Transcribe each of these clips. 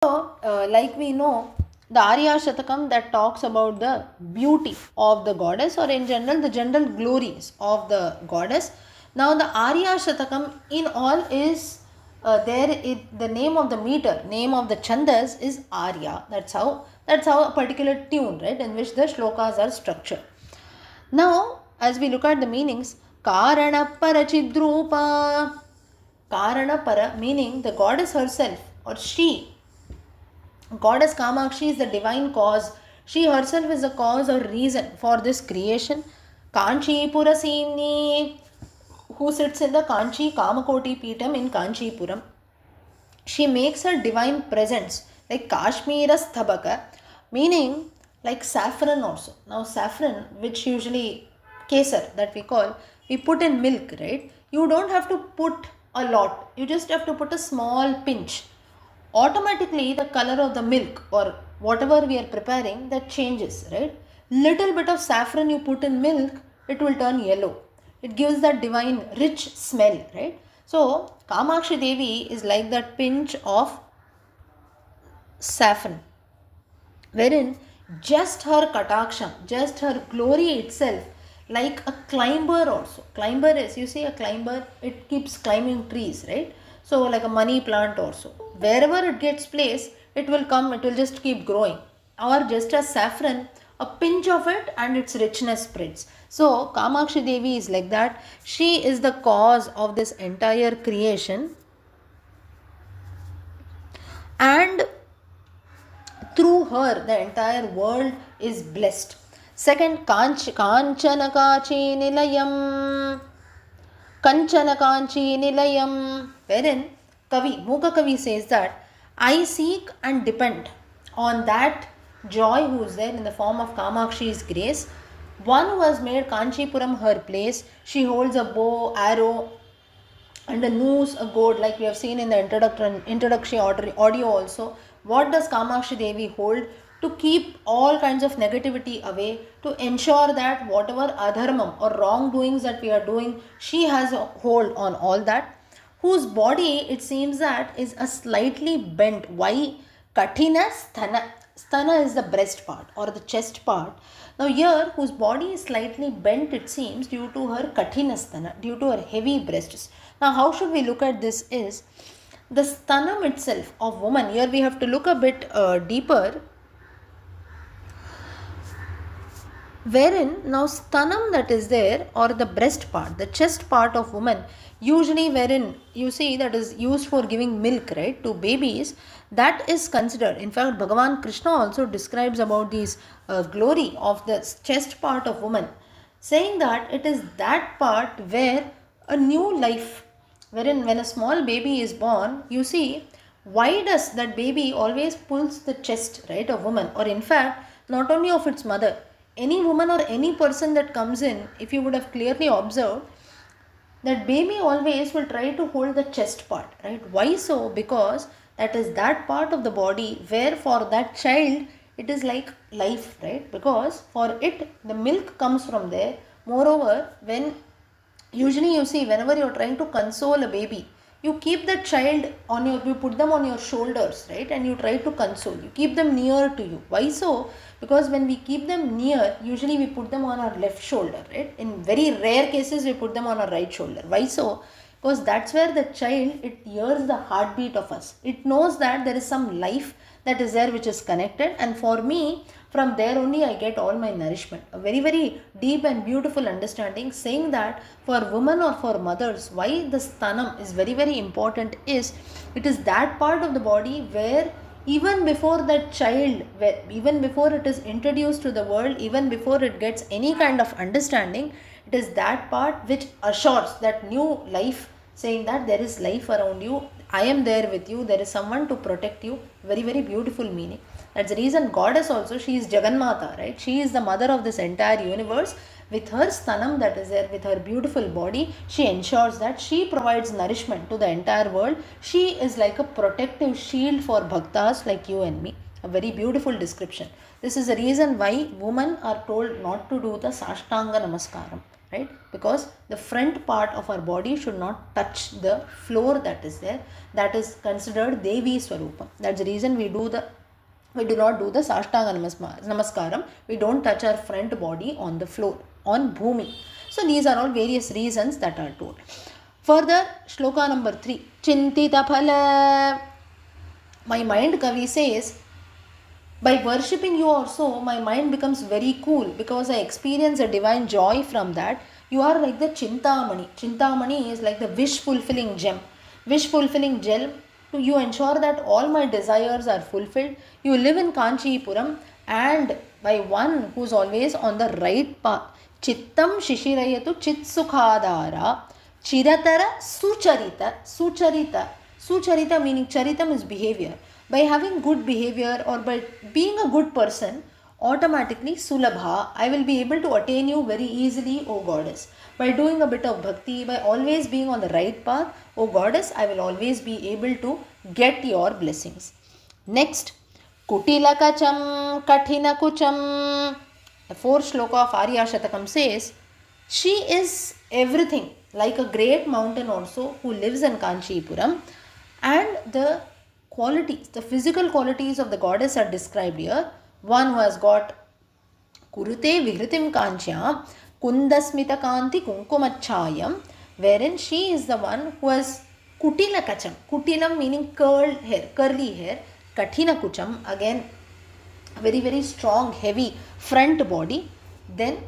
So, like we know, the Arya Shatakam that talks about the beauty of the goddess, or in general, the general glories of the goddess. Now, the Arya Shatakam in all is the name of the meter, name of the chandas is Arya. That's how a particular tune, right, in which the shlokas are structured. Now, as we look at the meanings, Karana Parachidrupa. Karana Para meaning the goddess herself, or she. Goddess Kamakshi is the divine cause. She herself is the cause or reason for this creation. Kanchipuram, who sits in the Kanchi Kamakoti Peetam in Kanchipuram. She makes her divine presence like Kashmira Sthabaka, meaning like saffron also. Now, saffron, which usually kesar that we put in milk, right? You don't have to put a lot, you just have to put a small pinch. Automatically, the color of the milk or whatever we are preparing that changes, right? Little bit of saffron you put in milk, it will turn yellow. It gives that divine rich smell, right? So, Kamakshi Devi is like that pinch of saffron, wherein just her kataksham, just her glory itself, like a climber also. Climber is, you see a climber, it keeps climbing trees, right? So, like a money plant also. Wherever it gets placed, it will come, it will just keep growing. Or just as saffron, a pinch of it and its richness spreads. So, Kamakshi Devi is like that. She is the cause of this entire creation, and through her the entire world is blessed. Second, Kanchana Kachi Nilayam. Kanchana Kanchi Nilayam, wherein Mookapanchashati says that I seek and depend on that joy who is there in the form of Kamakshi's grace. One who has made Kanchipuram her place. She holds a bow, arrow, and a noose, a goad, like we have seen in the introductory audio also. What does Kamakshi Devi hold? To keep all kinds of negativity away, to ensure that whatever adharmam or wrongdoings that we are doing, she has a hold on all that. Whose body, it seems that, is a slightly bent. Why? Kathina sthana. Sthana is the breast part or the chest part. Now here, whose body is slightly bent, it seems, due to her kathina sthana, due to her heavy breasts. Now, how should we look at this is, the sthanam itself of woman, here we have to look a bit deeper, wherein now sthanam that is there, or the breast part, the chest part of woman, usually wherein you see that is used for giving milk, right, to babies, that is considered. In fact, Bhagavan Krishna also describes about this glory of the chest part of woman, saying that it is that part where a new life, wherein when a small baby is born, you see, why does that baby always pulls the chest, right, of woman, or in fact not only of its mother, any woman or any person that comes in, if you would have clearly observed, that baby always will try to hold the chest part, right? Why so? Because that is that part of the body where for that child it is like life, right? Because for it the milk comes from there. Moreover, when usually you see, whenever you're trying to console a baby, you keep the child on you put them on your shoulders, right, and you try to console, you keep them near to you. Why so? Because when we keep them near, usually we put them on our left shoulder, right? In very rare cases we put them on our right shoulder. Why so? Because that's where the child, it hears the heartbeat of us, it knows that there is some life that is there which is connected, and for me, from there only I get all my nourishment. A very, very deep and beautiful understanding, saying that for women or for mothers, why the sthanam is very, very important is, it is that part of the body where even before that child, even before it is introduced to the world, even before it gets any kind of understanding, it is that part which assures that new life, saying that there is life around you, I am there with you, there is someone to protect you. Very, very beautiful meaning. That's the reason goddess also, she is Jagannatha, right? She is the mother of this entire universe. With her sthanam that is there, with her beautiful body, she ensures that she provides nourishment to the entire world. She is like a protective shield for bhaktas like you and me. A very beautiful description. This is the reason why women are told not to do the Sashtanga Namaskaram. right? Because the front part of our body should not touch the floor that is there. That is considered Devi Swarupam. That's the reason we do not do the Sashtanga Namaskaram. We don't touch our front body on the floor, on Bhumi. So these are all various reasons that are told. Further, shloka number 3. Chintita phala. My mind, Kavi says, by worshipping you also, my mind becomes very cool because I experience a divine joy from that. You are like the Chintamani. Chintamani is like the wish-fulfilling gem. Wish-fulfilling gem, you ensure that all my desires are fulfilled. You live in Kanchipuram, and by one who is always on the right path. Chittam shishirayatu chit sukhadara chiratara sucharita. Sucharita meaning charitam is behavior. By having good behavior or by being a good person, automatically sulabha, I will be able to attain you very easily, O goddess. By doing a bit of bhakti, by always being on the right path, O goddess, I will always be able to get your blessings. Next, Kutilakacham Kathinakucham. The fourth shloka of Arya Shatakam says, she is everything, like a great mountain also, who lives in Kanchipuram, and the qualities, the physical qualities of the goddess are described here. One who has got Kurute Vihritim Kanchya Kundasmita Kanti Kunkumachayam, wherein she is the one who has Kutila Kacham. Kutilam meaning curled hair, curly hair. Kathina Kucham, again very very strong, heavy front body. Then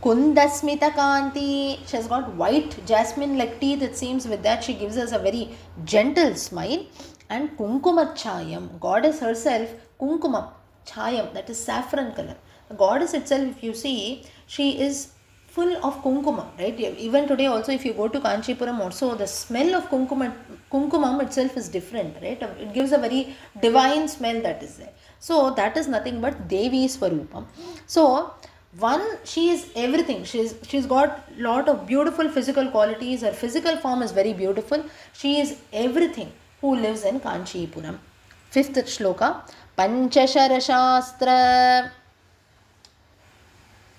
Kundasmita Kanti, she has got white jasmine like teeth, it seems. With that she gives us a very gentle smile. And Kunkumachayam, goddess herself, Kunkumam, Chayam, that is saffron color. The goddess itself, if you see, she is full of Kunkumam, right? Even today also, if you go to Kanchipuram also, the smell of Kunkumam itself is different, right? It gives a very divine smell that is there. So that is nothing but Devi Swarupam. So one, she is everything. She's got lot of beautiful physical qualities. Her physical form is very beautiful. She is everything who lives in Kanchipuram. Fifth shloka, Panchashara Shastra.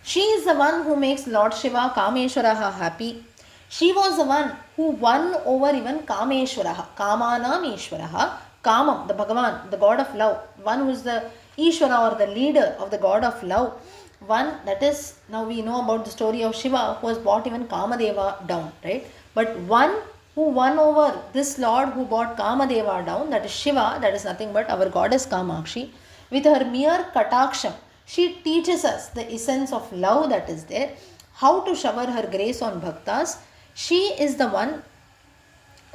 She is the one who makes Lord Shiva, Kameshwaraha, happy. She was the one who won over even Kameshwaraha, Kamanam Ishwaraha, Kamam, the Bhagavan, the god of love. One who is the Ishwara or the leader of the god of love. One, that is, now we know about the story of Shiva who has brought even Kamadeva down, right? But one who won over this lord who brought Kamadeva down, that is Shiva, that is nothing but our goddess Kamakshi. With her mere kataksham, she teaches us the essence of love that is there, how to shower her grace on bhaktas. She is the one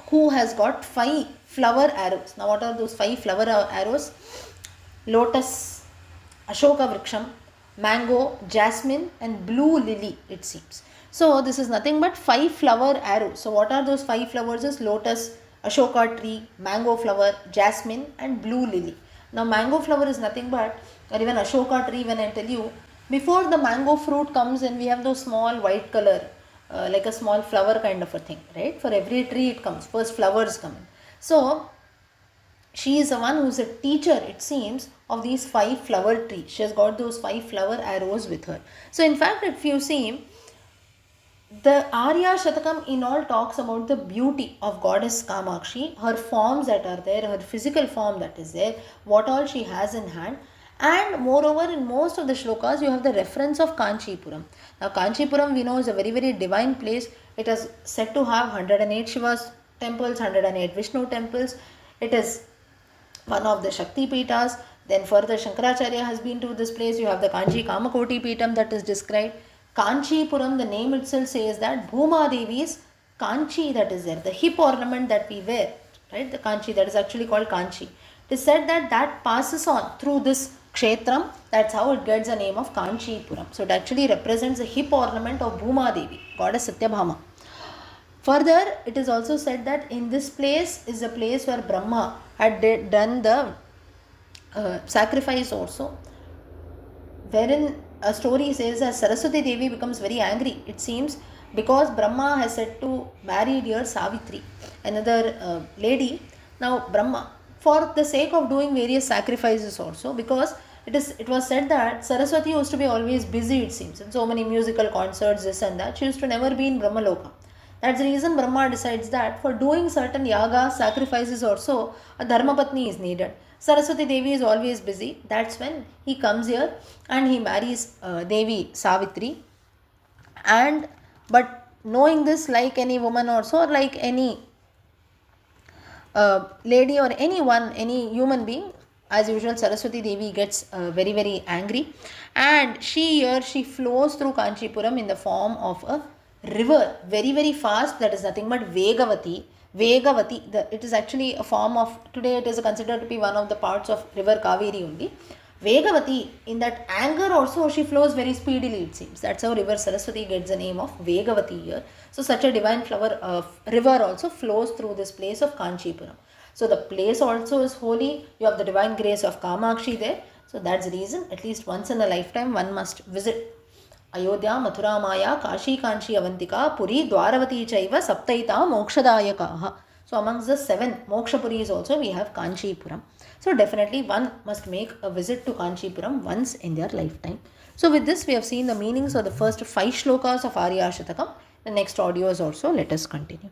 who has got 5 flower arrows. Now what are those 5 flower arrows? Lotus, Ashoka Vriksham, mango, jasmine and blue lily, it seems. So this is nothing but 5 flower arrows. So what are those 5 flowers? Is lotus, Ashoka tree, mango flower, jasmine and blue lily. Now mango flower is nothing but, or even Ashoka tree, when I tell you, before the mango fruit comes in, we have those small white color, like a small flower kind of a thing, right? For every tree it comes, first flowers come in. So she is the one who is a teacher, it seems, of these 5 flower trees. She has got those 5 flower arrows with her. So in fact, if you see, the Arya Shatakam in all talks about the beauty of goddess Kamakshi, her forms that are there, her physical form that is there, what all she has in hand. And moreover, in most of the shlokas, you have the reference of Kanchipuram. Now Kanchipuram, we know, is a very very divine place. It is said to have 108 Shiva's temples, 108 Vishnu temples. It is one of the Shakti Pitas. Then further Shankaracharya has been to this place. You have the Kanchi Kamakoti Pitam that is described. Kanchipuram, the name itself says that Bhuma Devi's Kanchi that is there, the hip ornament that we wear, right? The Kanchi, that is actually called Kanchi. It is said that that passes on through this Kshetram. That's how it gets the name of Kanchipuram. So it actually represents the hip ornament of Bhuma Devi, goddess Satyabhama. Further, it is also said that in this place is a place where Brahma had done the sacrifice also, wherein a story says that Saraswati Devi becomes very angry, it seems, because Brahma has said to marry dear Savitri, another lady. Now Brahma, for the sake of doing various sacrifices also, because It was said that Saraswati used to be always busy, it seems, in so many musical concerts, this and that. She used to never be in Brahmaloka. That's the reason Brahma decides that for doing certain yaga sacrifices also, a dharmapatni is needed. Saraswati Devi is always busy. That's when he comes here and he marries Devi Savitri. And but knowing this, like any woman also, or like any lady or anyone, any human being, as usual, Saraswati Devi gets very, very angry. And she flows through Kanchipuram in the form of a river, very, very fast, that is nothing but Vegavati. It is actually a form of, today it is considered to be one of the parts of river Kaveri only. Vegavati, in that anger also, she flows very speedily, it seems. That's how river Saraswati gets the name of Vegavati here. So such a divine river also flows through this place of Kanchipuram. So the place also is holy. You have the divine grace of Kamakshi there. So that's the reason, at least once in a lifetime, one must visit Ayodhya, Mathura, Maya, Kashi, Kanchi, Avantika, Puri, Dwaravati, Chaiva, Saptaita, Mokshadayakaha. So amongst the 7 Mokshapuris also we have Kanchipuram. So definitely one must make a visit to Kanchipuram once in their lifetime. So with this we have seen the meanings of the first 5 shlokas of Arya Shatakam. The next audio is also, let us continue.